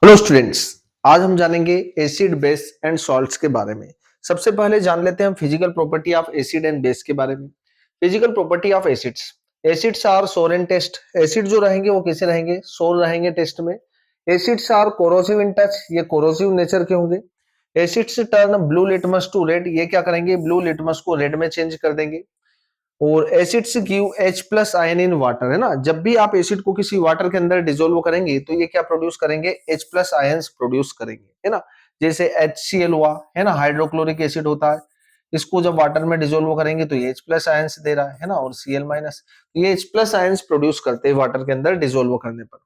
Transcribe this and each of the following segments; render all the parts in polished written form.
Hello students. आज हम जानेंगे एसिड बेस एंड सॉल्ट्स के बारे में। सबसे पहले जान लेते हैं हम physical property of acid and base के बारे में। Physical property of acids. Acids are sour in test. Acid जो रहेंगे वो कैसे रहेंगे? सोर रहेंगे टेस्ट में। Acids are corrosive in touch. ये कोरोसिव नेचर के होंगे। Acids turn blue litmus to red. ये क्या करेंगे? ब्लू लिटमस को रेड में चेंज कर देंगे। और acids give H plus ion in water, है ना। जब भी आप एसिड को किसी वाटर के अंदर डिसोल्व करेंगे तो ये क्या प्रोड्यूस करेंगे? H प्लस आयंस प्रोड्यूस करेंगे, है ना। जैसे HCl हुआ, है ना, हाइड्रोक्लोरिक एसिड होता है। इसको जब वाटर में डिसोल्व करेंगे तो ये H प्लस आयंस दे रहा है ना, और Cl माइनस। ये H प्लस आयंस प्रोड्यूस करते हैं वाटर के अंदर डिसोल्व करने पर।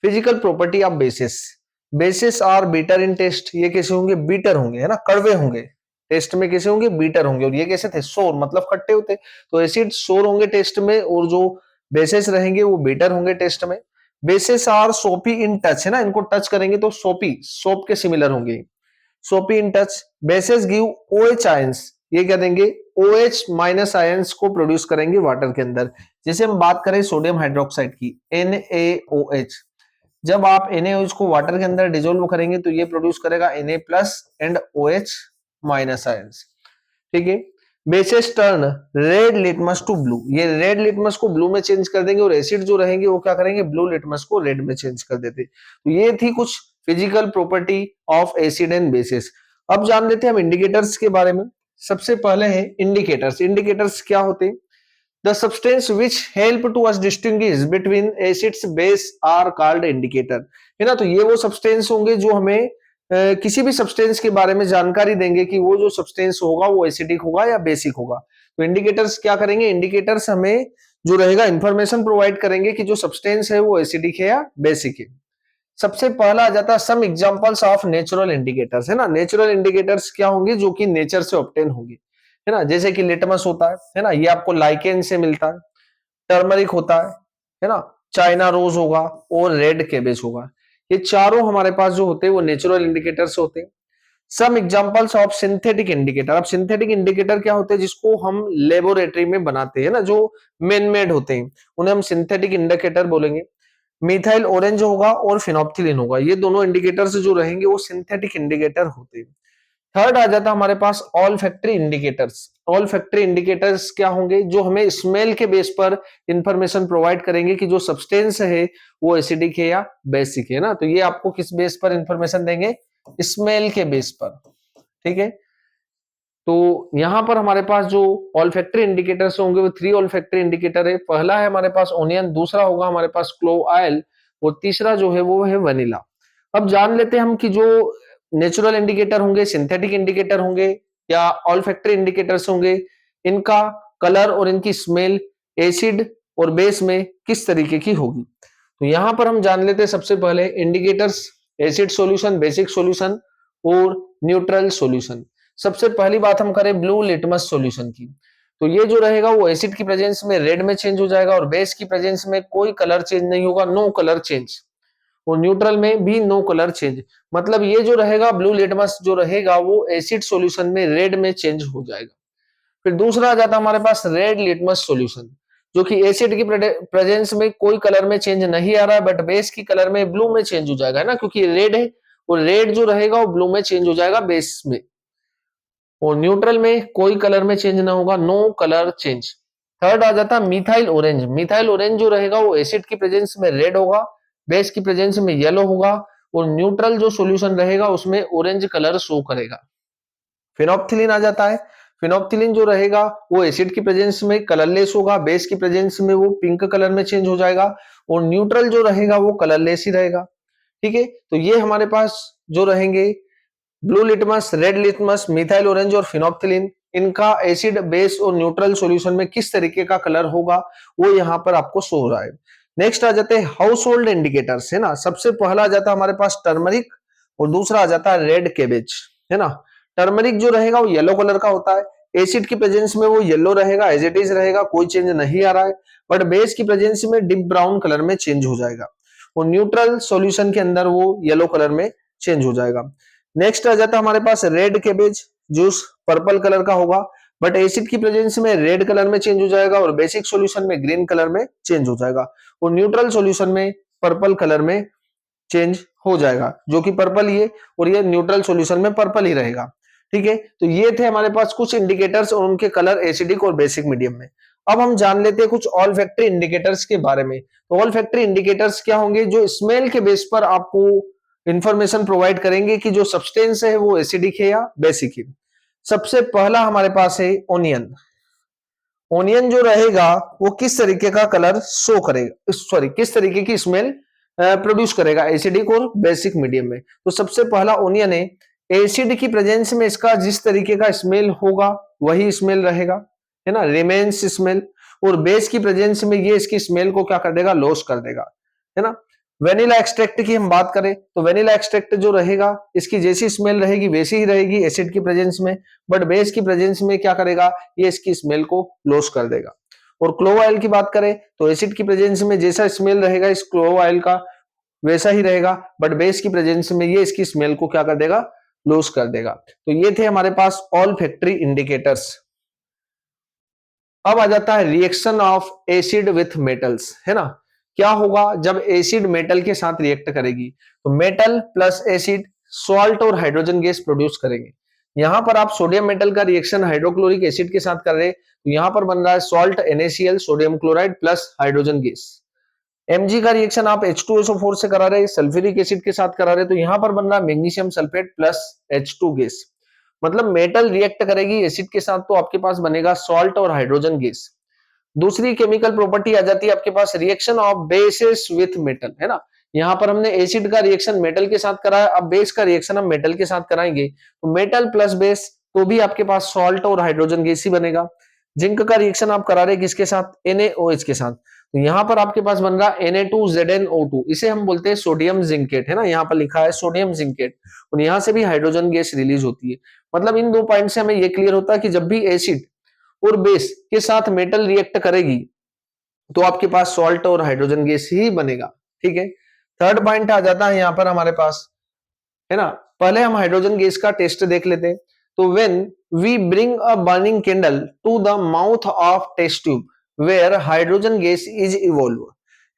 Physical property of bases. Bases are bitter in taste. ये कैसे होंगे? बीटर होंगे, है ना, कड़वे होंगे। टेस्ट में कैसे होंगे? बीटर होंगे। और ये कैसे थे? सोर, मतलब खट्टे होते। तो एसिड सोर होंगे टेस्ट में, और जो बेसिस रहेंगे वो बीटर होंगे टेस्ट में। बेसिस आर सोपी इन टच, है ना, इनको टच करेंगे तो सोपी, सोप के सिमिलर होंगे। सोपी in touch. Basis give OH ions. ये क्या देंगे? OH माइनस आयंस को प्रोड्यूस करेंगे वाटर के अंदर। जैसे हम बात करें सोडियम हाइड्रोक्साइड की, NaOH। जब आप NaOH को वाटर के अंदर डिसोल्व करेंगे तो ये प्रोड्यूस करेगा Na plus and OH minus ions. ठीक है। Bases turn red litmus to blue. ये रेड लिटमस को ब्लू में चेंज कर देंगे, और एसिड जो रहेंगे वो क्या करेंगे? ब्लू लिटमस को रेड में चेंज कर देते। तो ये थी कुछ physical property of acid and bases. अब जान लेते हैं हम इंडिकेटर्स के बारे में। सबसे पहले है इंडिकेटर्स। इंडिकेटर्स क्या होते हैं? The substance which help to us distinguish between acids base are called indicator, है ना। तो ये वो सब्सटेंस होंगे जो हमें किसी भी सब्सटेंस के बारे में जानकारी देंगे कि वो जो सब्सटेंस होगा वो एसिडिक होगा या बेसिक होगा। तो इंडिकेटर्स क्या करेंगे? इंडिकेटर्स हमें जो रहेगा इंफॉर्मेशन प्रोवाइड करेंगे कि जो सब्सटेंस है वो एसिडिक है या बेसिक है। सबसे पहला आ जाता है some examples of natural indicators, है ना। नेचुरल इंडिकेटर्स क्या होंगे? जो कि नेचर से ऑब्टेन होंगे, है ना। जैसे कि लिटमस होता है ना, ये आपको लाइकेन से मिलता है। टर्मरिक होता है ना। चाइना रोज होगा, और रेड कैबेज होगा। ये चारों हमारे पास जो होते हैं वो नेचुरल इंडिकेटर्स होते हैं। Some examples of synthetic indicator. अब सिंथेटिक इंडिकेटर क्या होते हैं? जिसको हम लेबोरेटरी में बनाते हैं ना, जो मैन मेड होते हैं, उन्हें हम सिंथेटिक इंडिकेटर बोलेंगे। मिथाइल ऑरेंज होगा और फिनोप्थिलीन होगा। ये दोनों इंडिकेटर्स जो रहेंगे वो सिंथेटिक इंडिकेटर होते हैं। थर्ड आ जाता है हमारे पास olfactory indicators. Olfactory indicators क्या होंगे? जो हमें स्मेल के बेस पर इंफॉर्मेशन प्रोवाइड करेंगे कि जो सब्सटेंस है वो एसिडिक है या बेसिक है ना। तो ये आपको किस बेस पर इंफॉर्मेशन देंगे? स्मेल के बेस पर। ठीक है। तो यहां पर हमारे पास जो ऑल्फैक्टरी इंडिकेटर्स होंगे वो 3 ऑल्फैक्टरी इंडिकेटर है। पहला है हमारे पास ओनियन, दूसरा होगा हमारे पास क्लोव ऑयल, और तीसरा जो है वो है वनीला। अब जान लेते हैं हम कि जो नेचुरल इंडिकेटर होंगे, सिंथेटिक इंडिकेटर होंगे, या ऑल्फैक्टरी इंडिकेटर्स होंगे, इनका कलर और इनकी स्मेल एसिड और बेस में किस तरीके की होगी। तो यहां पर हम जान लेते हैं सबसे पहले indicators, acid solution, basic solution और न्यूट्रल सॉल्यूशन। सबसे पहली बात हम करें ब्लू लिटमस सॉल्यूशन की, तो ये जो रहेगा वो एसिड की प्रेजेंस में रेड में चेंज हो जाएगा, और बेस की प्रेजेंस में कोई कलर चेंज नहीं होगा, नो कलर चेंज। और न्यूट्रल में भी नो कलर चेंज। मतलब ये जो रहेगा ब्लू लिटमस जो रहेगा वो एसिड सॉल्यूशन में रेड में चेंज हो जाएगा। फिर दूसरा आ जाता है हमारे पास रेड लिटमस सॉल्यूशन, जो कि एसिड की प्रेजेंस में कोई कलर में चेंज नहीं आ रहा है, बट बेस की कलर में ब्लू में चेंज हो जाएगा, है ना, क्योंकि रेड है। और रेड जो रहेगा वो ब्लू में चेंज हो जाएगा बेस में। और न्यूट्रल में कोई कलर में चेंज ना होगा, नो कलर चेंज। थर्ड आ जाता है मिथाइल ऑरेंज। मिथाइल ऑरेंज जो रहेगा वो एसिड की प्रेजेंस में रेड होगा, बेस की प्रेजेंस में येलो होगा, और न्यूट्रल जो सॉल्यूशन रहेगा उसमें ऑरेंज कलर शो करेगा। फिनोप्थिलीन आ जाता है। फिनोप्थिलीन जो रहेगा वो एसिड की प्रेजेंस में कलरलेस होगा, बेस की प्रेजेंस में वो पिंक कलर में चेंज हो जाएगा, और न्यूट्रल जो रहेगा वो कलरलेस ही रहेगा। ठीक है। तो ये हमारे पास जो रहेंगे blue litmus, red litmus, methyl orange और फिनोप्थिलीन, इनका एसिड, बेस और न्यूट्रल सॉल्यूशन में किस तरीके का कलर होगा वो यहाँ पर आपको शो हो रहा है। नेक्स्ट आ जाते हैं हाउस होल्ड इंडिकेटर्स, है ना। सबसे पहला आ जाता है हमारे पास टर्मरिक, और दूसरा आ जाता है रेड कैबेज, है ना। टर्मरिक जो रहेगा वो येलो कलर का होता है। एसिड की प्रेजेंस में वो येलो रहेगा, एज इट इज रहेगा, कोई चेंज नहीं आ रहा है, बट बेस की प्रेजेंस में डीप ब्राउन कलर में चेंज हो जाएगा, और न्यूट्रल सॉल्यूशन के अंदर वो येलो कलर में चेंज हो जाएगा। नेक्स्ट आ जाता है हमारे पास red cabbage, juice purple colour का होगा, बट एसिड की प्रेजेंस में रेड कलर में चेंज हो जाएगा, और बेसिक सॉल्यूशन में ग्रीन कलर में चेंज हो जाएगा, और न्यूट्रल सॉल्यूशन में पर्पल कलर में चेंज हो जाएगा, जो कि पर्पल ही है, और ये न्यूट्रल सॉल्यूशन में पर्पल ही रहेगा। ठीक है, तो ये थे हमारे पास कुछ इंडिकेटर्स और उनके कलर एसिडिक और बेसिक मीडियम में। अब हम जान लेते हैं कुछ ऑल फैक्ट्री इंडिकेटर्स के बारे में। तो ऑल फैक्ट्री इंडिकेटर्स क्या होंगे? जो स्मेल के बेस पर आपको इंफॉर्मेशन प्रोवाइड करेंगे कि जो सब्सटेंस है वो एसिडिक है या बेसिक है। सबसे पहला हमारे पास है ओनियन। ओनियन जो रहेगा वो किस तरीके का कलर शो करेगा, सॉरी किस तरीके की स्मेल प्रोड्यूस करेगा, एसिडिक और बेसिक मीडियम में। तो सबसे पहला ओनियन है, एसिड की प्रेजेंस में इसका जिस तरीके का स्मेल होगा वही स्मेल रहेगा, है ना, रिमेन्स स्मेल। और बेस की प्रेजेंस में ये इसकी स्मेल को क्या कर देगा? लॉस कर देगा, है ना। वेनिला एक्सट्रैक्ट की हम बात करें तो वेनिला एक्सट्रैक्ट जो रहेगा इसकी जैसी स्मेल रहेगी वैसी ही रहेगी एसिड की प्रेजेंस में, बट बेस की प्रेजेंस में क्या करेगा? ये इसकी स्मेल को लॉस कर देगा। और क्लोव ऑयल की बात करें तो एसिड की प्रेजेंस में जैसा स्मेल रहेगा इस क्लोव ऑयल का वैसा ही रहेगा, बट बेस की प्रेजेंस में ये इसकी स्मेल को क्या कर देगा? लॉस कर देगा। तो ये थे हमारे पास ऑल फैक्ट्री इंडिकेटर्स। अब आ जाता है reaction of acid with metals, है ना। क्या होगा जब एसिड मेटल के साथ रिएक्ट करेगी? तो मेटल प्लस एसिड सॉल्ट और हाइड्रोजन गैस प्रोड्यूस करेंगे। यहां पर आप सोडियम मेटल का रिएक्शन हाइड्रोक्लोरिक एसिड के साथ कर रहे हैं, तो यहां पर बन रहा है salt NaCl sodium chloride plus hydrogen gas. Mg का रिएक्शन आप H2SO4 से करा रहे, सल्फ्यूरिक एसिड के साथ करा रहे, तो यहां पर बन रहा है magnesium sulphate plus H2 gas. मतलब मेटल रिएक्ट करेगी एसिड के साथ तो आपके पास बनेगा सॉल्ट और हाइड्रोजन गैस। दूसरी केमिकल प्रॉपर्टी आ जाती है आपके पास reaction of bases with metal, है ना। यहां पर हमने एसिड का रिएक्शन मेटल के साथ कराया, अब बेस का रिएक्शन हम मेटल के साथ कराएंगे, तो मेटल प्लस बेस तो भी आपके पास सॉल्ट और हाइड्रोजन गैस ही बनेगा। जिंक का रिएक्शन आप करा रहे किसके साथ? NaOH के साथ, तो यहां पर आपके पास बन रहा Na2ZnO2, इसे हम बोलते हैं सोडियम जिंकेट, है ना, यहां पर लिखा है सोडियम जिंकेट, और यहां से भी हाइड्रोजन गैस रिलीज होती है। मतलब इन दो पॉइंट से हमें यह क्लियर होता है कि जब भी एसिड और बेस के साथ मेटल रिएक्ट करेगी तो आपके पास सॉल्ट और हाइड्रोजन गैस ही बनेगा। ठीक है, थर्ड पॉइंट आ जाता है यहां पर हमारे पास, है ना। पहले हम हाइड्रोजन गैस का टेस्ट देख लेते हैं। तो when we bring a burning candle to the mouth of test tube where hydrogen gas is evolve,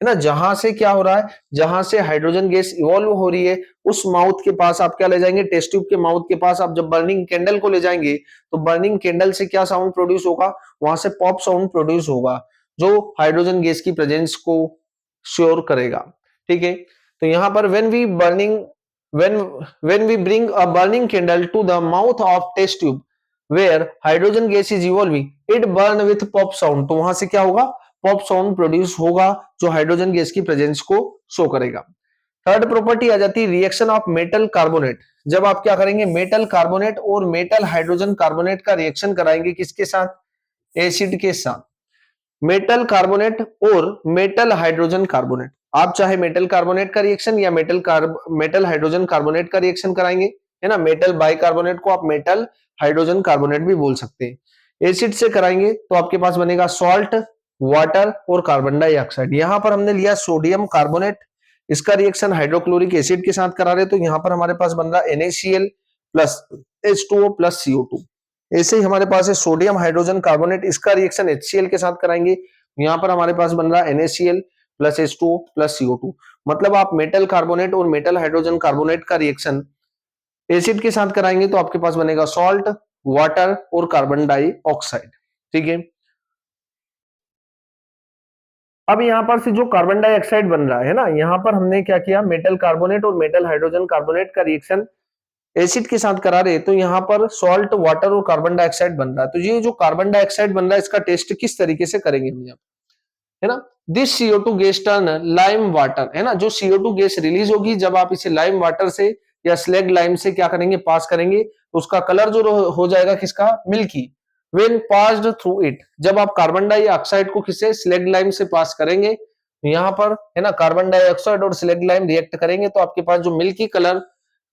है ना, जहां से क्या हो रहा है? जहां से हाइड्रोजन गैस इवॉल्व हो रही है उस माउथ के पास आप क्या ले जाएंगे? टेस्ट ट्यूब के माउथ के पास आप जब बर्निंग कैंडल को ले जाएंगे तो बर्निंग कैंडल से क्या साउंड प्रोड्यूस होगा? वहां से पॉप साउंड प्रोड्यूस होगा जो हाइड्रोजन गैस की प्रेजेंस को श्योर करेगा। ठीक है, तो यहां पर when when we bring a burning candle to the mouth of test tube where hydrogen gas is evolving it burn with pop sound, तो वहां से क्या होगा? पॉप साउंड प्रोड्यूस होगा जो हाइड्रोजन गैस की प्रेजेंस को शो करेगा। थर्ड प्रॉपर्टी आ जाती है रिएक्शन ऑफ मेटल कार्बोनेट। जब आप क्या करेंगे? मेटल कार्बोनेट और मेटल हाइड्रोजन कार्बोनेट का रिएक्शन कराएंगे किसके साथ? एसिड के साथ। मेटल कार्बोनेट और मेटल हाइड्रोजन कार्बोनेट, आप चाहे मेटल कार्बोनेट का रिएक्शन या मेटल हाइड्रोजन कार्बोनेट का रिएक्शन कराएंगे, है ना। मेटल बाइकार्बोनेट को आप मेटल हाइड्रोजन कार्बोनेट भी बोल सकते हैं। एसिड से कराएंगे तो आपके पास बनेगा सॉल्ट, वाटर और कार्बन डाइऑक्साइड। यहां पर हमने लिया सोडियम कार्बोनेट, इसका रिएक्शन हाइड्रोक्लोरिक एसिड के साथ करा रहे, तो यहां पर हमारे पास बन रहा NaCl plus H2O plus CO2। ऐसे ही हमारे पास है सोडियम हाइड्रोजन कार्बोनेट, इसका रिएक्शन HCl के साथ कराएंगे, यहां पर हमारे पास बन रहा है NaCl plus H2O plus CO2। मतलब आप मेटल कार्बोनेट और मेटल हाइड्रोजन कार्बोनेट का रिएक्शन एसिड के साथ कराएंगे तो आपके पास बनेगा सॉल्ट, वाटर और कार्बन डाइऑक्साइड। ठीक है, अब यहां पर से जो कार्बन डाइऑक्साइड बन रहा है ना, यहां पर हमने क्या किया? मेटल कार्बोनेट और मेटल हाइड्रोजन कार्बोनेट का रिएक्शन एसिड के साथ करा रहे, तो यहाँ पर सॉल्ट, वाटर और कार्बन डाइऑक्साइड बन रहा है। तो ये जो कार्बन डाइऑक्साइड बन रहा है इसका टेस्ट किस तरीके से करेंगे हम यहाँ, है ना। This CO2 gas turn lime water, है ना, जो CO2 गैस रिलीज होगी जब आप इसे लाइम वाटर से या स्लैग लाइम से क्या करेंगे? पास करेंगे, तो उसका कलर जो हो जाएगा किसका? Milky. When passed through it, जब आप कार्बन डाइऑक्साइड को किससे? स्लैग लाइम से पास करेंगे, यहाँ पर है ना कार्बन डाइऑक्साइड और स्लैग लाइम रिएक्ट करेंगे तो आपके पास जो मिल्की कलर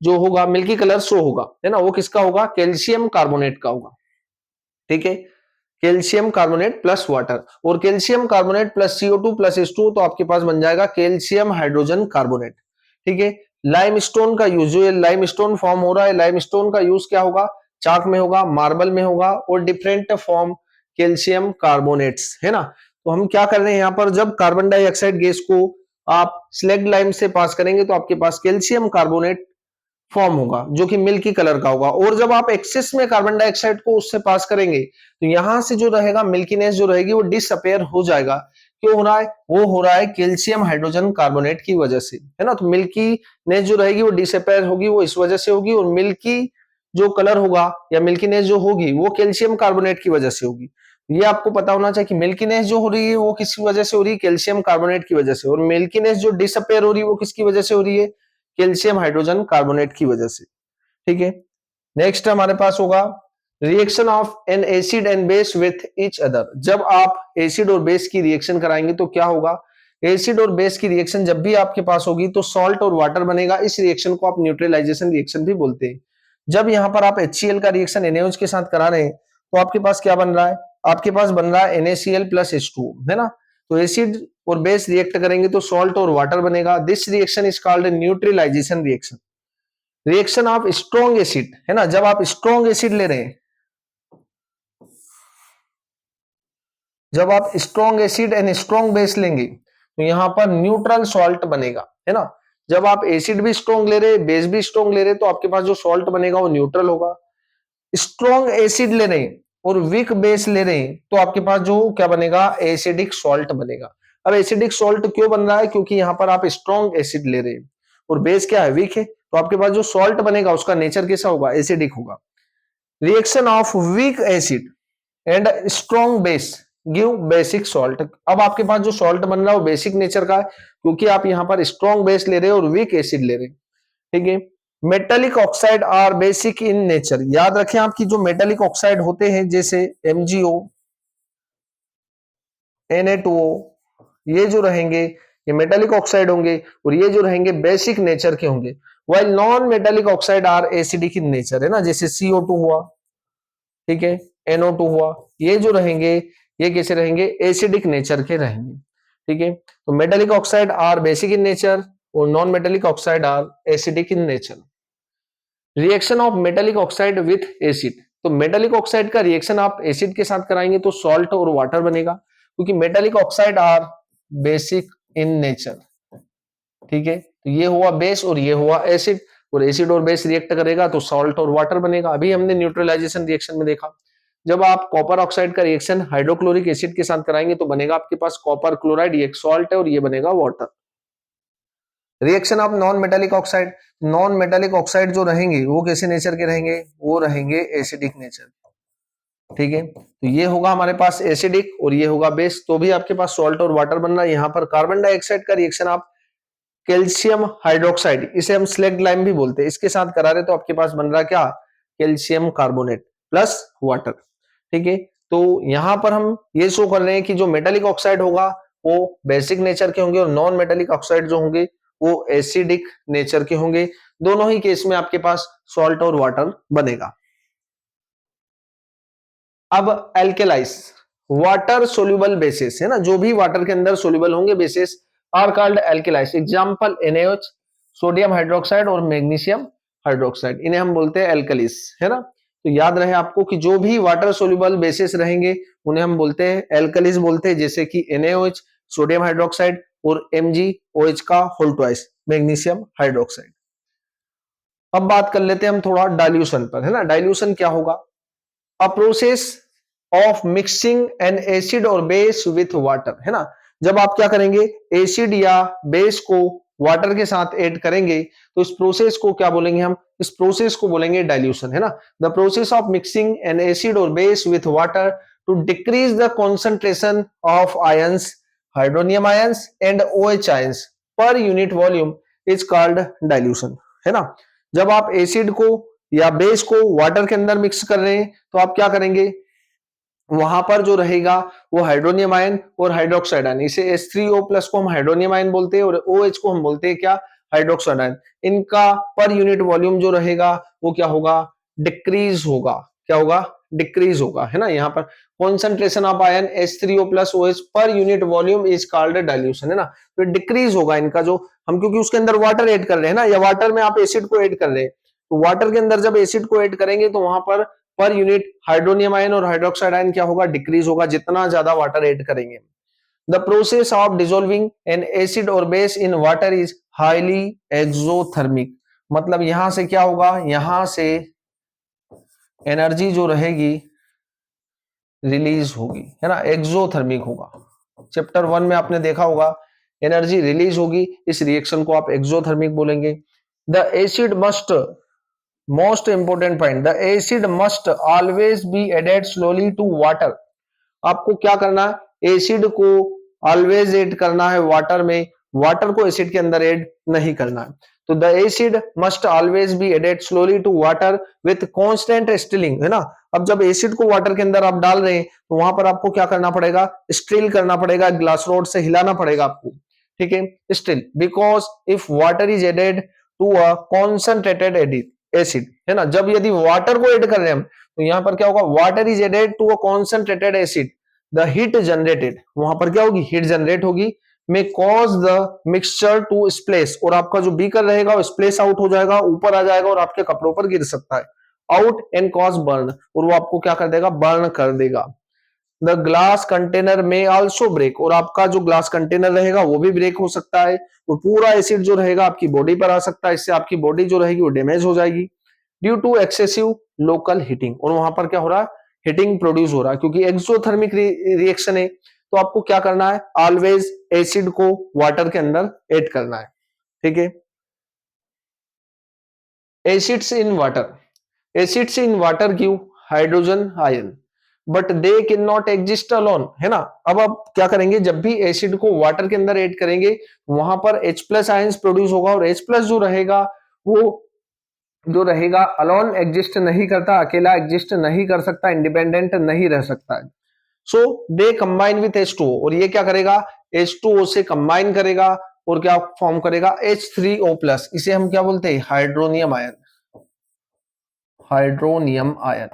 जो होगा, मिल्की कलर शो होगा, है ना, वो किसका होगा? कैल्शियम कार्बोनेट का होगा। ठीक है, कैल्शियम कार्बोनेट प्लस वाटर, और calcium carbonate plus CO2 plus H2O, तो आपके पास बन जाएगा कैल्शियम हाइड्रोजन कार्बोनेट। ठीक है, लाइमस्टोन का यूज, जो लाइमस्टोन फॉर्म हो रहा है, लाइमस्टोन का यूज क्या होगा? चाक में होगा, मार्बल में होगा, और डिफरेंट फॉर्म कैल्शियम कार्बोनेट्स, है ना। तो हम क्या कर रहे हैं यहाँ पर? जब कार्बन डाइऑक्साइड गैस को आप स्लेग्ड लाइम से पास करेंगे तो आपके पास कैल्शियम कार्बोनेट फॉर्म होगा जो कि मिल्की कलर का होगा। और जब आप एक्सेस में कार्बन डाइऑक्साइड को उससे पास करेंगे तो यहां से जो रहेगा मिल्कीनेस जो रहेगी वो डिसअपेयर हो जाएगा। क्यों हो रहा है? वो हो रहा है कैल्शियम हाइड्रोजन कार्बोनेट की वजह से, है ना। तो मिल्कीनेस जो रहेगी वो डिसअपेयर होगी, वो इस वजह से होगी। और मिल्की जो कलर होगा या मिल्कीनेस जो होगी वो कैल्शियम कार्बोनेट की वजह से होगी। ये आपको पता होना चाहिए कि मिल्कीनेस जो हो रही है वो किस वजह से हो रही है? कैल्शियम कार्बोनेट की वजह से। और मिल्कीनेस जो डिसअपेयर हो रही है वो किसकी वजह से हो रही है? कैल्शियम हाइड्रोजन कार्बोनेट की वजह से। ठीक है। नेक्स्ट हमारे पास होगा reaction of N acid and base with each other. जब आप एसिड और बेस की रिएक्शन कराएंगे तो क्या होगा? एसिड और बेस की रिएक्शन जब भी आपके पास होगी तो सॉल्ट और वाटर बनेगा। इस रिएक्शन को आप न्यूट्रलाइजेशन रिएक्शन भी बोलते हैं। जब यहां पर आप HCl का रिएक्शन NaOH के साथ करा रहे हैं तो आपके पास क्या बन रहा है? आपके पास बन रहा है NaCl प्लस H2O, है ना। तो एसिड और बेस रिएक्ट करेंगे तो सॉल्ट और वाटर बनेगा। This reaction is called neutralisation reaction. Reaction of strong acid, है ना, जब आप स्ट्रॉन्ग एसिड ले रहे हैं, जब आप strong acid and strong base लेंगे तो यहां पर न्यूट्रल सॉल्ट बनेगा, है ना। जब आप एसिड भी स्ट्रॉन्ग ले रहे हैं, बेस भी स्ट्रॉन्ग ले रहे हैं तो आपके पास जो सॉल्ट बनेगा वो न्यूट्रल होगा। स्ट्रॉन्ग एसिड ले रहे हैं और वीक बेस ले रहे हैं तो आपके पास जो क्या बनेगा? एसिडिक सॉल्ट बनेगा। अब एसिडिक सॉल्ट क्यों बन रहा है? क्योंकि यहां पर आप स्ट्रॉन्ग एसिड ले रहे हैं और बेस क्या है? वीक है। तो आपके पास जो सॉल्ट बनेगा उसका नेचर कैसा होगा? एसिडिक होगा। Reaction of weak acid and strong base give basic salt. अब आपके पास जो सॉल्ट बन रहा है वो बेसिक नेचर का है क्योंकि आप यहां पर स्ट्रॉन्ग बेस ले रहे हैं और वीक एसिड ले रहे हैं। ठीक है। Metallic oxide are basic in nature. याद रखें आपकी जो मेटेलिक ऑक्साइड होते हैं जैसे MgO, Na2O, ये जो रहेंगे ये मेटेलिक ऑक्साइड होंगे और ये जो रहेंगे बेसिक नेचर के होंगे। While non metallic oxide are acidic in nature, है ना, जैसे CO2 हुआ, ठीक है, NO2 हुआ, ये जो रहेंगे ये कैसे रहेंगे? एसिडिक नेचर के रहेंगे। ठीक है। तो metallic oxide are basic in nature और non metallic oxide are acidic in nature. Reaction of metallic oxide with acid. तो मेटेलिक ऑक्साइड का रिएक्शन आप एसिड के साथ कराएंगे तो सॉल्ट और वाटर बनेगा क्योंकि metallic oxide are basic in nature. ठीक है। तो ये हुआ बेस और ये हुआ एसिड, और एसिड और बेस रिएक्ट करेगा तो सॉल्ट और वाटर बनेगा। अभी हमने न्यूट्रलाइजेशन रिएक्शन में देखा जब आप कॉपर ऑक्साइड का रिएक्शन हाइड्रोक्लोरिक एसिड के साथ कराएंगे तो बनेगा आपके पास कॉपर क्लोराइड, ये एक सॉल्ट है और ये बनेगा water. Reaction of non metallic oxide. Non metallic oxide जो रहेंगे वो कैसे नेचर के रहेंगे? वो रहेंगे एसिडिक नेचर। ठीक है। तो ये होगा हमारे पास एसिडिक और ये होगा बेस, तो भी आपके पास सॉल्ट और वाटर बन रहा है। यहाँ पर कार्बन डाइऑक्साइड का रिएक्शन आप कैल्शियम हाइड्रोक्साइड, इसे हम स्लेग्ड लाइम भी बोलते हैं, इसके साथ करा रहे तो आपके पास बन रहा क्या? Calcium carbonate plus water. ठीक है। तो यहां पर हम ये शो कर रहे हैं कि जो मेटेलिक ऑक्साइड होगा वो बेसिक नेचर के होंगे और नॉन मेटेलिक ऑक्साइड जो होंगे वो एसिडिक नेचर के होंगे। दोनों ही केस में आपके पास सॉल्ट और वाटर बनेगा। अब एल्केलाइज, वाटर सोल्यूबल बेसिस, है ना, जो भी वाटर के अंदर सोल्यूबल होंगे bases are called alkalis. Example NaOH, sodium hydroxide और मैग्नीशियम हाइड्रोक्साइड, इन्हें हम बोलते हैं एल्कलीस, है ना। तो याद रहे आपको कि जो भी वाटर सोल्यूबल बेसिस रहेंगे उन्हें हम बोलते हैं एल्कलीस बोलते हैं, जैसे कि NaOH, सोडियम हाइड्रोक्साइड और MgOH का होल ट्वाइस मैग्नीशियम हाइड्रोक्साइड। अब बात कर लेते हैं हम थोड़ा डाइल्यूशन पर, है ना। डाइल्यूशन क्या होगा? A process of mixing an acid और बेस विथ वाटर, है ना। जब आप क्या करेंगे? एसिड या बेस को वाटर के साथ ऐड करेंगे तो इस प्रोसेस को क्या बोलेंगे हम? इस प्रोसेस को बोलेंगे डाइल्यूशन, है ना। The process of mixing an acid और base with water to decrease the concentration of ions, hydronium ions and OH ions per unit volume is called dilution, है ना। जब आप एसिड को या बेस को वाटर के अंदर मिक्स कर रहे हैं तो आप क्या करेंगे? वहां पर जो रहेगा वो हाइड्रोनियम आयन और हाइड्रोक्साइड आयन, इसे H3O प्लस को हम हाइड्रोनियम आयन बोलते हैं और OH को हम बोलते हैं क्या? Hydroxide ion. इनका पर यूनिट वॉल्यूम जो रहेगा वो क्या होगा? डिक्रीज होगा। क्या होगा? डिक्रीज होगा, है ना। यहाँ पर concentration of ion H3O plus OH पर unit volume is called dilution, है ना। तो डिक्रीज होगा इनका, जो हम क्योंकि उसके अंदर वाटर ऐड कर रहे हैं ना, या वाटर में आप एसिड को ऐड कर रहे हैं, तो वाटर के अंदर जब एसिड को ऐड करेंगे तो वहां पर यूनिट हाइड्रोनियम आयन और हाइड्रोक्साइड आयन क्या होगा? डिक्रीज होगा, जितना ज्यादा वाटर ऐड करेंगे। The process of dissolving an acid और base in water is highly exothermic. मतलब यहां से क्या होगा, यहां से एनर्जी जो रहेगी रिलीज होगी, है ना, एक्सोथर्मिक होगा। चैप्टर 1 में आपने देखा होगा एनर्जी रिलीज होगी, इस रिएक्शन को आप एक्सोथर्मिक बोलेंगे। The acid must, most important point, the acid must always be added slowly to water. आपको क्या करना है, एसिड को ऑलवेज ऐड करना है वाटर में, वाटर को एसिड के अंदर ऐड नहीं करना है। तो the acid must always be added slowly to water with constant stirring, है ना। अब जब एसिड को वाटर के अंदर आप डाल रहे हैं तो वहां पर आपको क्या करना पड़ेगा, स्टिल करना पड़ेगा, ग्लास रोड से हिलाना पड़ेगा आपको, ठीक है, stirring, because if water is added to a concentrated acid, है ना, जब यदि वाटर को ऐड कर रहे हैं हम तो यहां पर क्या होगा, water is added to a concentrated acid, the heat generated, वहां पर क्या होगी, हीट जनरेट होगी, may cause the mixture to splash, और आपका जो बीकर रहेगा वो स्प्लेश आउट हो जाएगा, ऊपर आ जाएगा और आपके कपड़ों पर गिर सकता है, आउट एंड कॉज बर्न, और वो आपको क्या कर देगा, बर्न कर देगा। द ग्लास कंटेनर में आल्सो ब्रेक, और आपका जो ग्लास कंटेनर रहेगा वो भी ब्रेक हो सकता है, और पूरा एसिड जो रहेगा आपकी बॉडी पर आ सकता है, इससे आपकी बॉडी जो रहेगी वो डैमेज हो जाएगी due to excessive local heating, और वहां पर क्या हो रहा है, हीटिंग प्रोड्यूस हो रहा है, क्योंकि एक्सोथर्मिक रिएक्शन है, तो आपको क्या करना है, ऑलवेज एसिड को वाटर के अंदर ऐड करना है, ठीक है। Acids in water, acids in water give hydrogen ion but they can not exist alone, है ना। अब आप क्या करेंगे, जब भी एसिड को वाटर के अंदर ऐड करेंगे वहां पर H प्लस आयंस प्रोड्यूस होगा, और H प्लस जो रहेगा वो जो रहेगा अलोन एग्जिस्ट नहीं करता, अकेला एग्जिस्ट नहीं कर सकता, इंडिपेंडेंट नहीं रह सकता है। सो दे कंबाइन विथ H2O, और ये क्या करेगा, H2O से कंबाइन करेगा और क्या फॉर्म करेगा, H3O प्लस, इसे हम क्या बोलते हैं, hydronium ion, hydronium ion,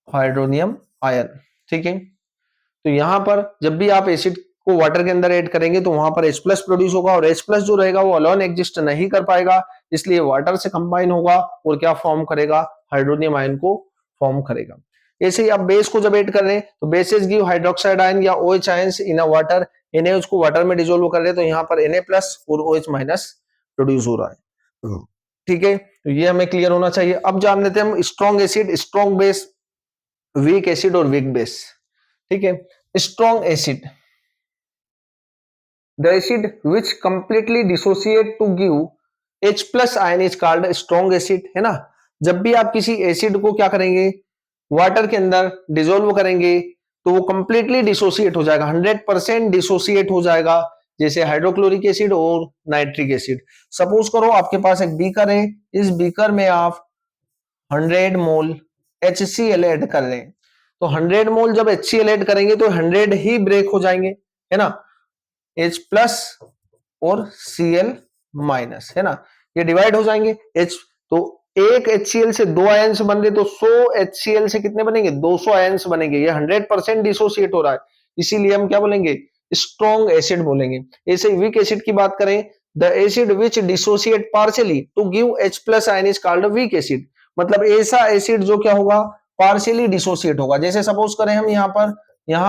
hydronium ion, ठीक है। तो यहां पर जब भी आप एसिड को वाटर के अंदर ऐड करेंगे तो वहां पर H प्लस प्रोड्यूस होगा, और H प्लस जो रहेगा वो अलोन एग्जिस्ट नहीं कर पाएगा, इसलिए वाटर से कंबाइन होगा और क्या फॉर्म करेगा, हाइड्रोनियम आयन को फॉर्म करेगा। ऐसे ही आप बेस को जब ऐड कर रहे हैं तो बेसेस गिव हाइड्रोक्साइड आयन या OH आयंस इन अ वाटर, NaOH को वाटर में डिसोल्व कर रहे हैं तो यहाँ पर Na प्लस और OH माइनस प्रोड्यूस हो रहा है, ठीक है। तो ये हमें क्लियर होना चाहिए। अब जान लेते हैं हम strong acid, strong base, weak acid और वीक बेस, ठीक है। Strong acid, the acid which completely dissociate to give H plus ion is called strong acid, है ना। जब भी आप किसी एसिड को क्या करेंगे, वाटर के अंदर डिसोल्व करेंगे तो वो कंप्लीटली डिसोसिएट हो जाएगा, 100% डिसोसिएट हो जाएगा, जैसे हाइड्रोक्लोरिक एसिड और नाइट्रिक एसिड। सपोज करो आपके पास एक बीकर है, इस बीकर में आप 100 मोल HCl ऐड कर लें, तो 100 मोल जब HCl ऐड करेंगे तो 100 ही ब्रेक हो जाएंगे, है ना, H प्लस और Cl माइनस, है ना, ये डिवाइड हो जाएंगे। H तो एक HCl से दो आयंस बन रहे तो 100 HCl से कितने बनेंगे, 200 आयंस बनेंगे, ये 100% डिसोसिएट हो रहा है, इसीलिए हम क्या बोलेंगे, स्ट्रॉन्ग एसिड बोलेंगे। ऐसे वीक एसिड की बात करें, the acid which dissociate partially to give H plus ion is called weak acid, मतलब ऐसा एसिड जो क्या होगा, पार्शियली डिसोसिएट होगा। जैसे सपोज करें हम यहाँ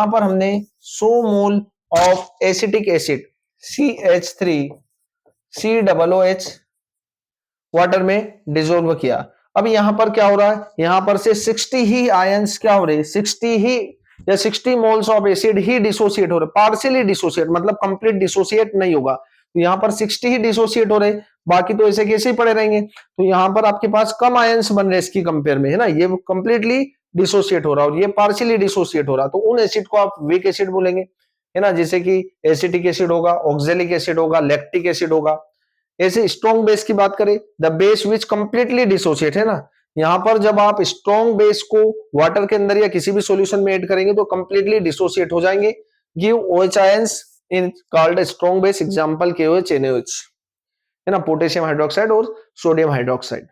पर हमने 100 mole of acetic acid CH3COOH water में डिसोल्व किया। अब यहां पर क्या हो रहा है, यहां पर से 60 ही आयंस क्या हो रहे हैं, 60 ही या 60 moles of acid he dissociate हो रहे, पार्शियली डिसोसिएट मतलब कंप्लीट डिसोसिएट नहीं होगा, तो यहां पर 60 ही डिसोसिएट हो रहे, बाकी तो ऐसे कैसे ही पड़े रहेंगे, तो यहां पर आपके पास कम आयंस बन रहे इसकी कंपेयर में, है ना, ये कंप्लीटली डिसोसिएट हो रहा है और ये पार्शियली डिसोसिएट हो रहा, तो उन एसिड को आप वीक एसिड बोलेंगे, है ना, जैसे कि एसिटिक एसिड होगा, ऑक्जेलिक एसिड होगा, लैक्टिक एसिड होगा। ऐसे स्ट्रॉन्ग बेस की बात करें, the base which completely dissociate, है ना, यहां पर जब आप स्ट्रॉन्ग बेस को वाटर के अंदर या किसी भी सॉल्यूशन में ऐड करेंगे तो कंप्लीटली डिसोसिएट हो जाएंगे, give OH ions in called strong base, example KOH NaOH, है ना, पोटेशियम हाइड्रोक्साइड और sodium hydroxide.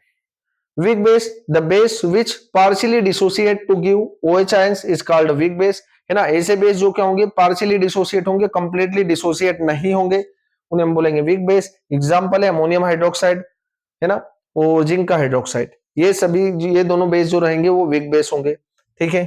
Weak base, the base which partially dissociate to give OH ions is called weak base, है ना, ऐसे base जो क्या होंगे, पार्शियली डिसोसिएट होंगे, कंप्लीटली डिसोसिएट नहीं होंगे, उन्हें हम बोलेंगे वीक बेस। एग्जांपल है अमोनियम हाइड्रोक्साइड, है ना, और जिंक का हाइड्रोक्साइड, ये सभी ये दोनों बेस जो रहेंगे वो वीक बेस होंगे, ठीक है।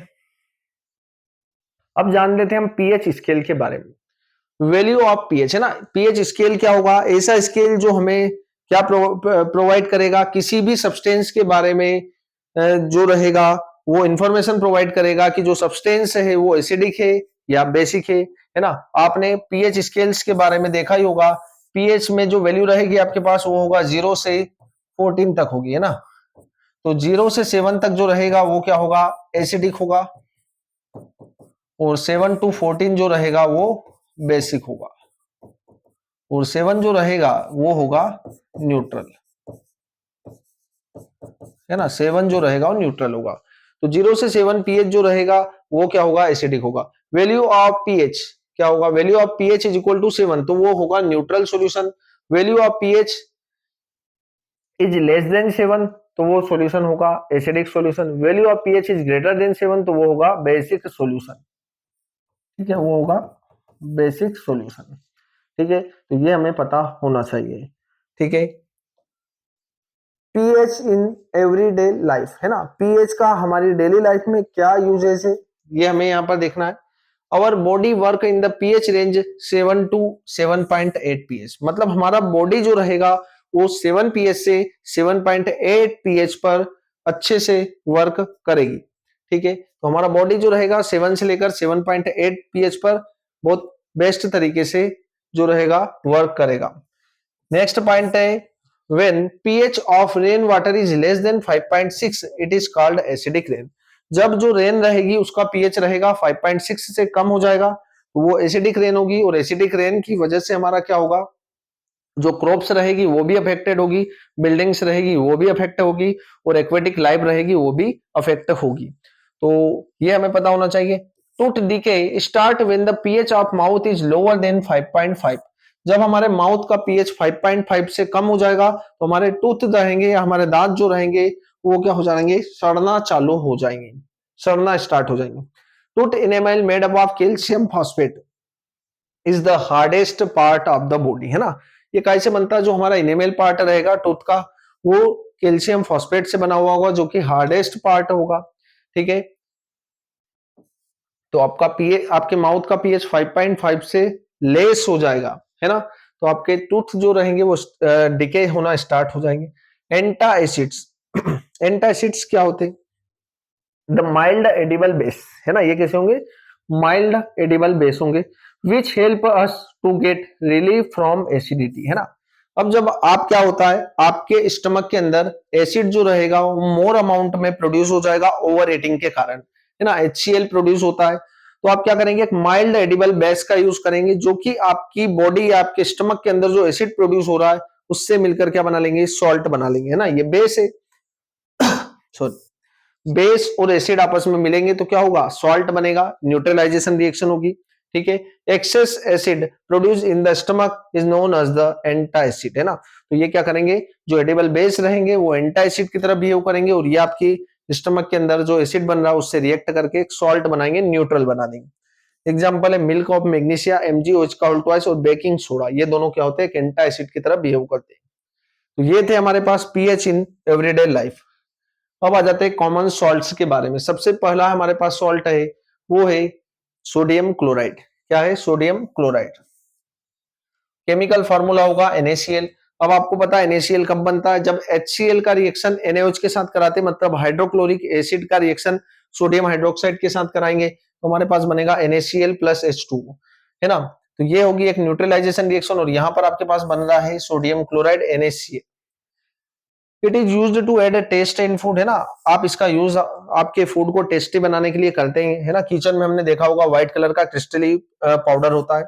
अब जान लेते हैं हम पीएच स्केल के बारे में। वैल्यू ऑफ पीएच है ना, पीएच स्केल क्या होगा, ऐसा स्केल जो हमें क्या प्रोवाइड करेगा, किसी भी सब्सटेंस के बारे में जो रहेगा वो इंफॉर्मेशन प्रोवाइड करेगा कि जो सब्सटेंस है वो एसिडिक है या बेसिक है ना। आपने पीएच स्केल्स के बारे में देखा ही होगा, पीएच में जो वैल्यू रहेगी आपके पास वो होगा 0 से 14 तक होगी, है ना। तो 0 से 7 तक जो रहेगा वो क्या होगा, एसिडिक होगा, और 7 टू 14 जो रहेगा वो बेसिक होगा, और 7 जो रहेगा वो होगा न्यूट्रल, है ना। 7 जो रहेगा वो न्यूट्रल होगा। तो 0 से 7 पीएच जो रहेगा वो क्या होगा, एसिडिक होगा। वैल्यू ऑफ पीएच क्या होगा, value of pH is equal to 7, तो वो होगा neutral solution. Value of pH is less than 7, तो वो सॉल्यूशन होगा acidic solution. Value of pH is greater than 7, तो वो होगा बेसिक सॉल्यूशन, ठीक है, वो होगा बेसिक सॉल्यूशन। ठीक है, तो ये हमें पता होना चाहिए। ठीक है, पीएच इन एवरीडे लाइफ, है ना, पीएच का हमारी डेली लाइफ में क्या यूजेस है ये हमें यहाँ पर देखना है। Our body work in the pH range 7 to 7.8 pH, मतलब हमारा बॉडी जो रहेगा वो 7 पीएच से 7.8 पीएच पर अच्छे से वर्क करेगी। ठीक है, तो हमारा बॉडी जो रहेगा 7 से लेकर 7.8 पीएच पर बहुत बेस्ट तरीके से जो रहेगा वर्क करेगा। नेक्स्ट पॉइंट है, when pH of rain water is less then 5.6 it is called acidic rain. जब जो रेन रहेगी उसका पीएच रहेगा 5.6 से कम हो जाएगा तो वो एसिडिक रेन होगी, और एसिडिक रेन की वजह से हमारा क्या होगा, जो क्रॉप्स रहेगी वो भी अफेक्टेड होगी, बिल्डिंग्स रहेगी वो भी अफेक्ट होगी, और एक्वेटिक लाइफ रहेगी वो भी अफेक्ट होगी। तो ये हमें पता होना चाहिए। Tooth decay start when the pH of mouth is lower than 5.5, जब हमारे माउथ का पीएच 5.5 से कम हो जाएगा तो हमारे टूथ रहेंगे या हमारे दांत जो रहेंगे वो क्या हो जाएंगे, सड़ना चालू हो जाएंगे, सड़ना स्टार्ट हो जाएंगे। Tooth enamel made up of calcium phosphate is the hardest part of the body, है ना। ये कैसे बनता है, जो हमारा इनेमल पार्ट रहेगा टूथ का वो कैल्शियम फॉस्फेट से बना हुआ होगा जो कि हार्डेस्ट पार्ट होगा। ठीक है, तो आपका पीएच, आपके माउथ का पीएच 5.5 से लेस हो जाएगा, है ना, तो आपके टूथ जो रहेंगे वो डिके होना स्टार्ट हो जाएंगे। एंटा एसिड्स एंटा एसिड्स क्या होते हैं, द माइल्ड एडिबल बेस, है ना, ये कैसे होंगे, माइल्ड एडिबल बेस होंगे, which help us to get relief from acidity, है ना। अब जब आप क्या होता है, आपके स्टमक के अंदर एसिड जो रहेगा वो मोर अमाउंट में प्रोड्यूस हो जाएगा ओवर ईटिंग के कारण, है ना, HCl प्रोड्यूस होता है। तो आप क्या करेंगे, एक माइल्ड एडिबल बेस का यूज करेंगे जो कि आपकी बॉडी या आपके स्टमक के अंदर जो एसिड प्रोड्यूस हो रहा है उससे मिलकर क्या बना लेंगे, सॉल्ट बना लेंगे, है ना, ये बेस है। सॉरी, बेस और एसिड आपस में मिलेंगे तो क्या होगा, सॉल्ट बनेगा, न्यूट्रलाइजेशन रिएक्शन होगी। ठीक है, excess acid produce in the stomach is known as the antacid, है ना। तो ये क्या करेंगे, जो एडिबल बेस रहेंगे वो एंटा एसिड की तरह बिहेव करेंगे, और ये आपकी स्टमक के अंदर जो एसिड बन रहा है उससे रिएक्ट करके एक सॉल्ट बनाएंगे, न्यूट्रल बना देंगे। एग्जाम्पल है मिल्क ऑफ मैग्नीशिया MgOH का होल ट्वाइस और बेकिंग सोडा, ये दोनों क्या होते हैं, एंटा एसिड की तरह बिहेव करते हैं। तो ये थे हमारे पास पीएच इन एवरीडे लाइफ। अब आ जाते हैं कॉमन सॉल्ट्स के बारे में। सबसे पहला हमारे पास सॉल्ट है वो है सोडियम क्लोराइड। क्या है, सोडियम क्लोराइड। केमिकल फार्मूला होगा NaCl। अब आपको पता है NaCl कब बनता है, जब HCl का रिएक्शन NaOH के साथ कराते हैं, मतलब हाइड्रोक्लोरिक एसिड का रिएक्शन सोडियम हाइड्रोक्साइड के साथ कराएंगे तो हमारे पास बनेगा NaCl प्लस H2, है ना। तो ये होगी एक न्यूट्रलाइजेशन रिएक्शन, और यहां पर आपके पास बन रहा है sodium chloride NaCl। It is used to add a taste in food, है ना, आप इसका यूज आपके फूड को टेस्टी बनाने के लिए करते हैं, है ना। किचन में हमने देखा होगा व्हाइट कलर का क्रिस्टली पाउडर होता है।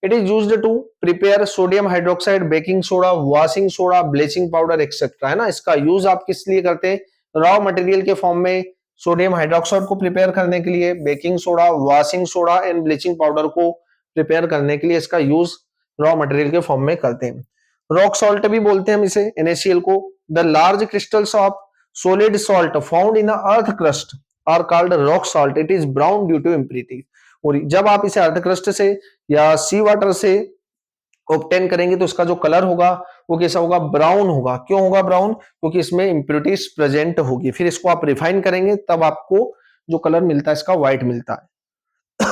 It is used to prepare sodium hydroxide, baking soda, washing soda, bleaching powder etcetera, है ना। इसका यूज आप किस लिए करते हैं, रॉ मटेरियल के फॉर्म में सोडियम हाइड्रोक्साइड को प्रिपेयर करने के लिए, baking soda, washing soda and bleaching powder को प्रिपेयर करने के लिए इसका यूज रॉ मटेरियल के फॉर्म में करते हैं। रॉक सॉल्ट भी बोलते हैं हम इसे, NaCl को। The large crystals of solid salt found in the earth crust are called rock salt. It is brown due to impurity. और जब आप इसे अर्थ क्रस्ट से या सी वाटर से ऑब्टेन करेंगे तो इसका जो कलर होगा वो कैसा होगा, ब्राउन होगा। क्यों होगा ब्राउन, क्योंकि इसमें इंप्योरिटीज प्रेजेंट होगी। फिर इसको आप रिफाइन करेंगे तब आपको जो कलर मिलता है इसका व्हाइट मिलता है।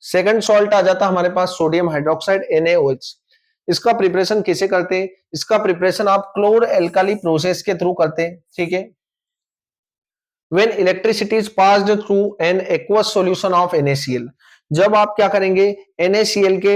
सेकंड सॉल्ट आ जाता है हमारे पास सोडियम हाइड्रोक्साइड NaOH। इसका प्रिपरेशन कैसे करते हैं? इसका प्रिपरेशन आप क्लोर एल्काली प्रोसेस के थ्रू करते हैं, ठीक है। When electricity is passed through an aqueous solution of NaCl, जब आप क्या करेंगे NaCl के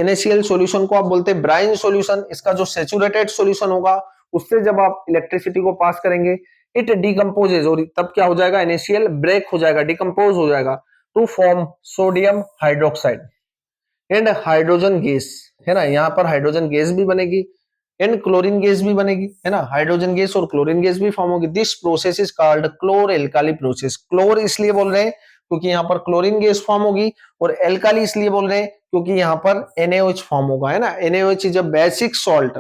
NaCl सॉल्यूशन को आप बोलते हैं ब्राइन सॉल्यूशन, इसका जो सैचुरेटेड सॉल्यूशन होगा उससे जब आप इलेक्ट्रिसिटी को पास करेंगे इट डिकम्पोजेज, और तब क्या हो जाएगा NaCl ब्रेक हो जाएगा, डिकम्पोज हो जाएगा to form sodium hydroxide and hydrogen gas, है ना। यहाँ पर हाइड्रोजन गैस भी बनेगी एंड क्लोरीन गैस भी बनेगी, है ना। हाइड्रोजन गैस और क्लोरीन गैस भी फॉर्म होगी। This process is called chlor alkali process. Chlor इसलिए बोल रहे हैं क्योंकि यहाँ पर क्लोरीन गैस फॉर्म होगी, और एल्काली इसलिए बोल रहे हैं क्योंकि यहाँ पर NaOH फॉर्म होगा, है ना। NaOH is a basic salt,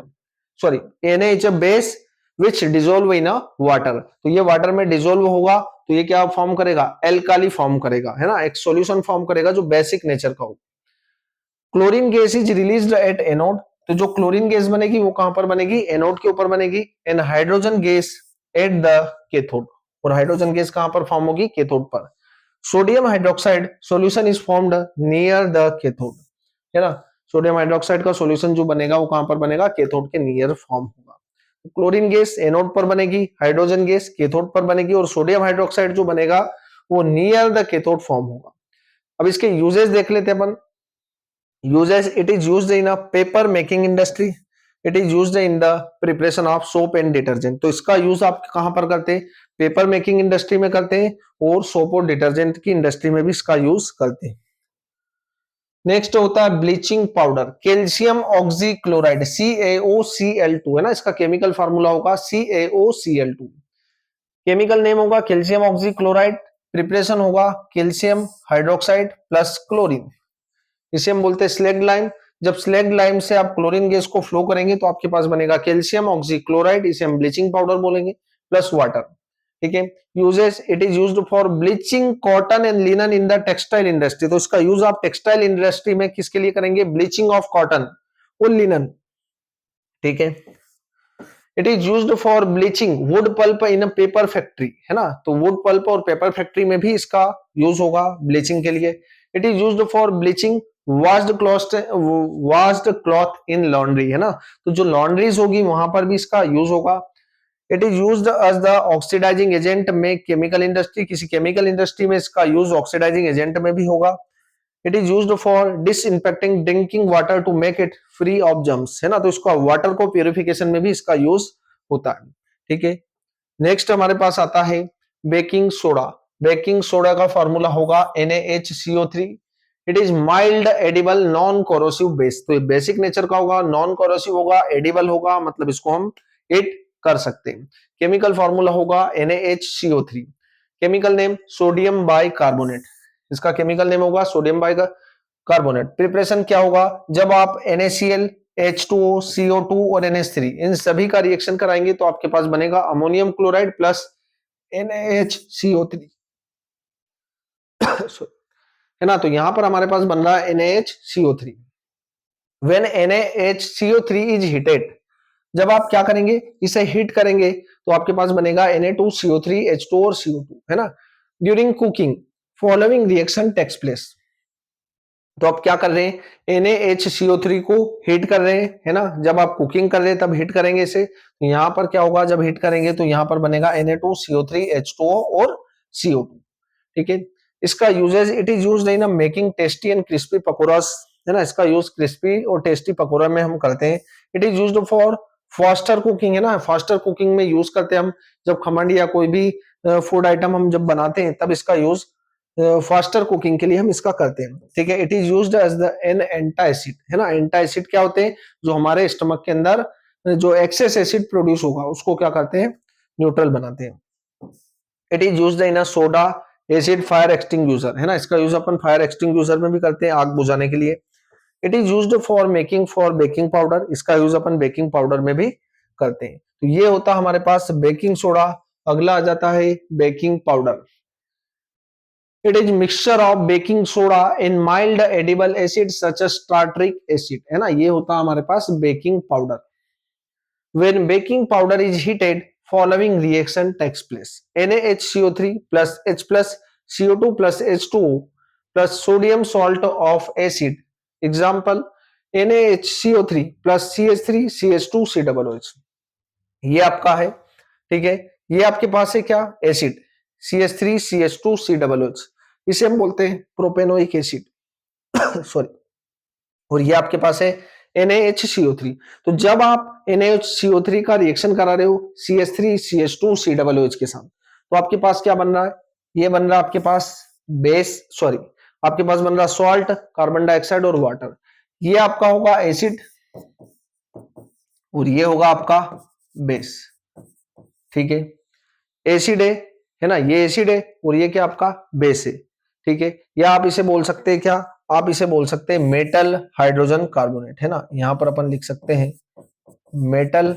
sorry Na is a base which dissolve in a water, तो ये वाटर में डिजोल्व होगा तो ये क्या फॉर्म करेगा? एल्काली फॉर्म करेगा, है ना। एक सॉल्यूशन फॉर्म करेगा जो बेसिक नेचर का हो। Chlorine gas is released at anode, तो जो क्लोरीन गैस बनेगी वो कहां पर बनेगी? एनोड के ऊपर बनेगी। And hydrogen gas at the cathode, और हाइड्रोजन गैस कहां पर फॉर्म होगी? कैथोड पर। Sodium hydroxide solution is formed near the cathode, है ना। सोडियम हाइड्रोक्साइड का सॉल्यूशन जो बनेगा वो कहां पर बनेगा? कैथोड के नियर फॉर्म होगा। क्लोरीन गैस एनोड पर बनेगी, हाइड्रोजन गैस कैथोड पर बनेगी, और सोडियम हाइड्रोक्साइड जो बनेगा वो नियर द कैथोड फॉर्म होगा। अब इसके यूजेस देख लेते हैं अपन। uses, it is used in a paper making industry, it is used in the preparation of soap and detergent। तो इसका यूज आप कहां पर करते हैं? पेपर मेकिंग इंडस्ट्री में करते हैं, और सोप और डिटर्जेंट की इंडस्ट्री में भी इसका यूज करते हैं। नेक्स्ट होता है bleaching powder, calcium oxychloride CaOCl2, है ना। इसका केमिकल फार्मूला होगा CaOCl2, केमिकल नेम होगा कैल्शियम ऑक्सीक्लोराइड, प्रिपरेशन होगा कैल्शियम हाइड्रोक्साइड प्लस क्लोरीन, इसे हम बोलते हैं स्लैग लाइम। जब स्लैग लाइम से आप क्लोरीन गैस को फ्लो करेंगे तो आपके पास बनेगा कैल्शियम ऑक्सीक्लोराइड, इसे हम ब्लीचिंग पाउडर बोलेंगे, प्लस वाटर, ठीक है। Uses, it is used for bleaching cotton and linen in the textile industry, तो इसका यूज आप टेक्सटाइल इंडस्ट्री में किसके लिए करेंगे? ब्लीचिंग ऑफ कॉटन और लिनन, ठीक है। It is used for bleaching wood pulp in a paper factory, है ना। तो वुड पल्प और पेपर फैक्ट्री में भी इसका यूज होगा ब्लीचिंग के लिए। It is used for bleaching washed cloth in laundry, है ना। तो जो लॉन्ड्रीज होगी वहां पर भी इसका यूज होगा। It is used as the oxidising agent में केमिकल इंडस्ट्री, किसी केमिकल इंडस्ट्री में इसका यूज ऑक्सीडाइजिंग एजेंट में भी होगा। It is used for disinfecting drinking water to make it free of germs, है ना। तो इसका वाटर को प्यूरिफिकेशन में भी इसका यूज होता है, ठीक है। नेक्स्ट हमारे पास आता है बेकिंग सोडा। बेकिंग सोडा का फॉर्मूला होगा NaHCO3। It is mild edible non corrosive base, तो ये बेसिक नेचर का होगा, नॉन कोरोसिव होगा, एडिबल होगा, मतलब इसको हम ईट कर सकते हैं। केमिकल फॉर्मूला होगा NaHCO3, chemical name sodium bicarbonate, इसका केमिकल नेम होगा सोडियम बाइकार्बोनेट। प्रिपरेशन क्या होगा? जब आप NaCl H2O CO2 और NH3 इन सभी का रिएक्शन कराएंगे तो आपके पास बनेगा अमोनियम क्लोराइड प्लस NaHCO3 है ना। तो यहां पर हमारे पास बन रहा है NaHCO3। When NaHCO3 is heated, जब आप क्या करेंगे? इसे हीट करेंगे तो आपके पास बनेगा Na2CO3 H2 और CO2, है ना। During cooking following reaction takes place, तो आप क्या कर रहे हैं? NaHCO3 को हीट कर रहे हैं, है ना। जब आप कुकिंग कर रहे हैं तब हीट करेंगे इसे, तो यहां पर क्या होगा? जब हीट करेंगे तो यहां पर बनेगा Na2CO3 H2O और CO2, ठीक है। इसका usages, it is used in making tasty and crispy pakoras, है ना। इसका यूज क्रिस्पी और टेस्टी पकौड़ा में हम करते हैं। It is used for faster cooking, है ना। फास्टर कुकिंग में यूज करते हैं हम, जब खमंड या कोई भी फूड आइटम हम जब बनाते हैं तब इसका यूज फास्टर कुकिंग के लिए हम इसका करते हैं, ठीक है। It is used as the an antacid, है ना। एंटा एसिड क्या होते हैं? जो हमारे स्टमक के अंदर जो एक्सेस एसिड प्रोड्यूस होगा उसको क्या करते हैं? न्यूट्रल बनाते हैं। It is used in a soda acid fire extinguisher, है ना। इसका यूज अपन फायर एक्सटिंग्यूशर में भी करते हैं, आग बुझाने के लिए। It is used for making for baking powder, इसका यूज अपन बेकिंग पाउडर में भी करते हैं। तो ये होता हमारे पास बेकिंग सोडा। अगला आ जाता है baking powder. It is mixture of baking soda in mild edible acid such as tartaric acid, है ना। ये होता हमारे पास baking powder. When baking powder is heated, following reaction takes place. NaHCO3 plus H plus CO2 plus H2O plus sodium salt of acid, example NaHCO3 plus CH3 CH2 COOH, ये आपका है। ठीक है, ये आपके पास है क्या, एसिड CH3 CH2 COOH, इसे हम बोलते हैं प्रोपेनोइक एसिड सॉरी। और ये आपके पास है NaHCO3। तो जब आप NaHCO3 का रिएक्शन करा रहे हो CH3 CH2 COOH के साथ, तो आपके पास क्या बन रहा है, ये बन रहा है आपके पास बेस, सॉरी आपके पास बन रहा सॉल्ट, कार्बन डाइऑक्साइड और वाटर। ये आपका होगा एसिड और ये होगा आपका बेस। ठीक है, एसिड है ना, ये एसिड है और ये क्या आपका बेस है। ठीक है, या आप इसे बोल सकते हैं क्या, आप इसे बोल सकते हैं मेटल हाइड्रोजन कार्बोनेट, है ना, यहां पर अपन लिख सकते हैं मेटल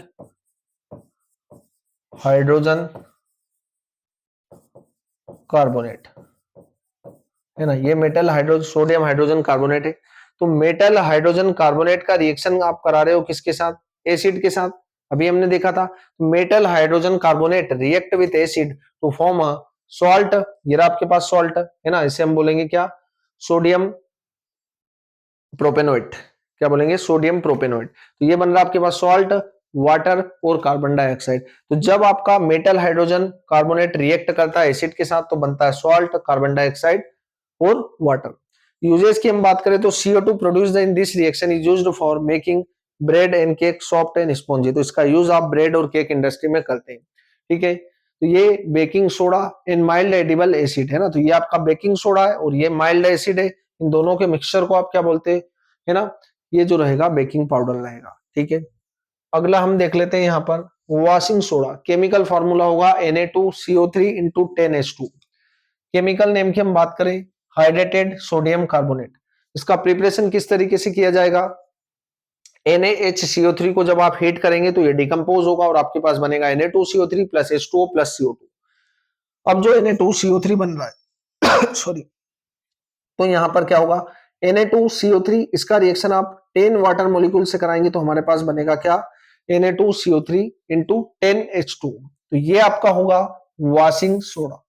हाइड्रोजन कार्बोनेट, है ना, ये metal hydrogen sodium hydrogen carbonate है। तो मेटल हाइड्रोजन कार्बोनेट का रिएक्शन आप करा रहे हो किसके साथ, एसिड के साथ। अभी हमने देखा था metal hydrogen carbonate react with acid to form a salt, ये रहा आपके पास सॉल्ट, है ना, इसे हम बोलेंगे क्या, सोडियम प्रोपेनोइट, क्या बोलेंगे, सोडियम प्रोपेनोइट। तो ये बन रहा आपके पास सॉल्ट, वाटर और कार्बन डाइऑक्साइड। तो जब आपका मेटल हाइड्रोजन कार्बोनेट रिएक्ट करता है एसिड के साथ तो बनता है सॉल्ट, कार्बन डाइऑक्साइड और वाटर। यूजेस की हम बात करें तो CO2 produced in this reaction is used for making bread and cake soft and spongy. तो इसका यूज आप ब्रेड और केक इंडस्ट्री में करते हैं। ठीक है, तो ये baking soda in mild edible acid, है ना, तो ये आपका बेकिंग सोडा है और ये माइल्ड एसिड है, इन दोनों के मिक्सचर को आप क्या बोलते हैं, है ना, ये जो रहेगा बेकिंग पाउडर रहेगा। ठीक है, अगला हम देख लेते हैं यहाँ पर वॉशिंग सोडा, केमिकल फॉर्मूला होगा Na2CO3 into 10H2। Chemical name की हम बात करें हाइड्रेटेड सोडियम कार्बोनेट, इसका प्रिपरेशन किस तरीके से किया जाएगा, NaHCO3 को जब आप हीट करेंगे तो ये डिकम्पोज होगा और आपके पास बनेगा Na2CO3 plus H2O plus CO2। अब जो Na2CO3 बन रहा है सॉरी, तो यहां पर क्या होगा, Na2CO3 इसका रिएक्शन आप 10 वाटर मॉलिक्यूल से कराएंगे तो हमारे पास बनेगा क्या, Na2CO3 इंटू 10H2। तो ये आपका होगा वॉशिंग सोडा।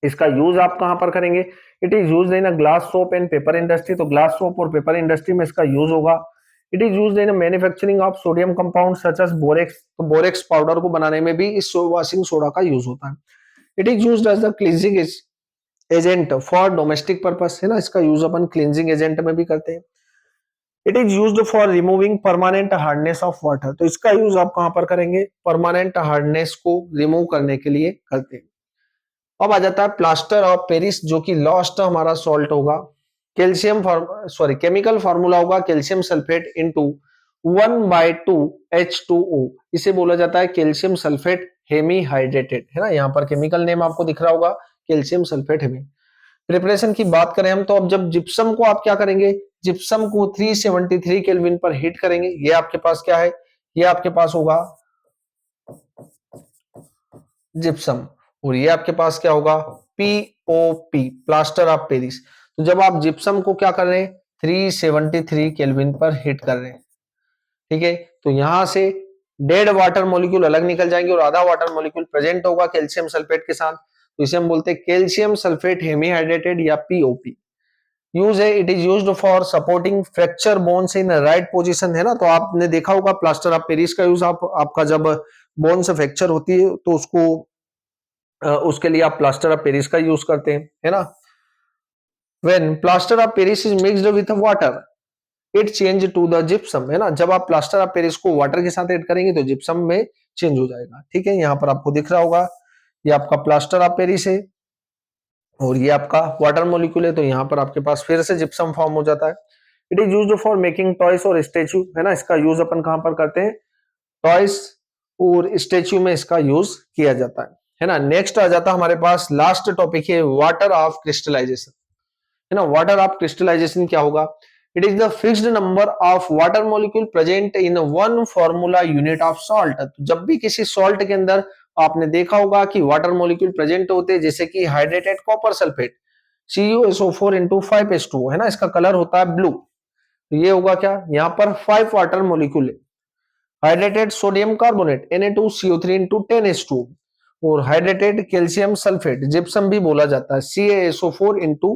इसका यूज आप कहां पर करेंगे, it is use in a glass soap and paper industry. तो ग्लास सोप और पेपर इंडस्ट्री में इसका यूज होगा। It is use in manufacturing of sodium compound such as borax. तो बोरेक्स पाउडर को बनाने में भी इस वॉशिंग सोडा का यूज होता है। It is used as the cleansing agent for domestic purpose, है ना, इसका यूज अपन क्लींजिंग एजेंट में भी करते हैं। It is used for removing permanent hardness of water. तो इसका यूज आप कहां पर करेंगे, परमानेंट हार्डनेस को रिमूव करने के लिए करते हैं। अब आ जाता है प्लास्टर ऑफ पेरिस, जो कि लास्ट हमारा सॉल्ट होगा। कैल्शियम सॉरी केमिकल फार्मूला होगा कैल्शियम सल्फेट इनटू 1/2 H2O। इसे बोला जाता है कैल्शियम सल्फेट हेमी हाइड्रेटेड, है ना, यहाँ पर केमिकल नेम आपको दिख रहा होगा कैल्शियम सल्फेट हेमी। प्रिपरेशन की बात करें हम, तो अब जब जिप्सम को आप क्या करेंगे, जिप्सम को 373 केल्विन पर हीट करेंगे। ये आपके पास क्या है, ये आपके पास होगा जिप्सम और ये आपके पास क्या होगा, POP, प्लास्टर ऑफ पेरिस। तो जब आप जिप्सम को क्या कर रहे हैं, 373 केल्विन पर हीट कर रहे हैं। ठीक है, तो यहां से डेड वाटर मॉलिक्यूल अलग निकल जाएंगे और आधा वाटर मॉलिक्यूल प्रेजेंट होगा कैल्शियम सल्फेट के साथ। तो इसे हम बोलते हैं कैल्शियम सल्फेट हेमी हाइड्रेटेड या POP। यूज है, it is used for supporting fracture bones in right position, है ना। तो आपने देखा होगा प्लास्टर ऑफ पेरिस का यूज आपका जब बोन से फ्रैक्चर होती है तो उसके लिए आप प्लास्टर ऑफ पेरिस का यूज करते हैं, है ना। When plaster of Paris is mixed with water it change to the gypsum, है ना, जब आप प्लास्टर ऑफ पेरिस को वाटर के साथ ऐड करेंगे तो जिप्सम में चेंज हो जाएगा। ठीक है, यहाँ पर आपको दिख रहा होगा ये आपका प्लास्टर ऑफ पेरिस है और ये आपका वाटर मॉलिक्यूल है, तो यहाँ पर आपके पास फिर से जिप्सम फॉर्म हो जाता है। It is used for making toys और स्टेच्यू, है ना, इसका यूज अपन कहां पर करते हैं, टॉयज और स्टेच्यू में इसका यूज किया जाता है ना। नेक्स्ट आ जाता है हमारे पास लास्ट टॉपिक है वाटर ऑफ क्रिस्टलाइजेशन, है ना। वाटर ऑफ क्रिस्टलाइजेशन क्या होगा, it is the fixed number of water molecule present in one formula unit of salt. तो जब भी किसी सॉल्ट के अंदर आपने देखा होगा कि वाटर मॉलिक्यूल प्रेजेंट होते हैं, जैसे कि hydrated copper sulphate CuSO4 into 5H2, है ना, इसका कलर होता है ब्लू। तो ये होगा क्या, यहाँ पर 5 वाटर मॉलिक्यूल है। Hydrated sodium carbonate Na2CO3 into 10H2 और हाइड्रेटेड कैल्शियम सल्फेट जिप्सम भी बोला जाता है CaSO4 इंटू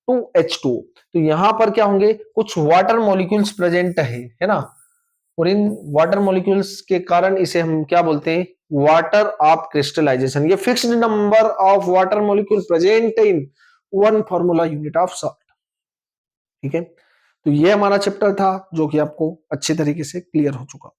2H2। तो यहां पर क्या होंगे, कुछ वाटर मॉलिक्यूल्स प्रेजेंट है ना, और इन वाटर मॉलिक्यूल्स के कारण इसे हम क्या बोलते हैं, वाटर ऑफ क्रिस्टलाइजेशन। ये fixed number of water molecule present in one formula unit of salt. ठीक है, तो ये हमारा चैप्टर था जो कि आपको अच्छे तरीके से क्लियर हो चुका।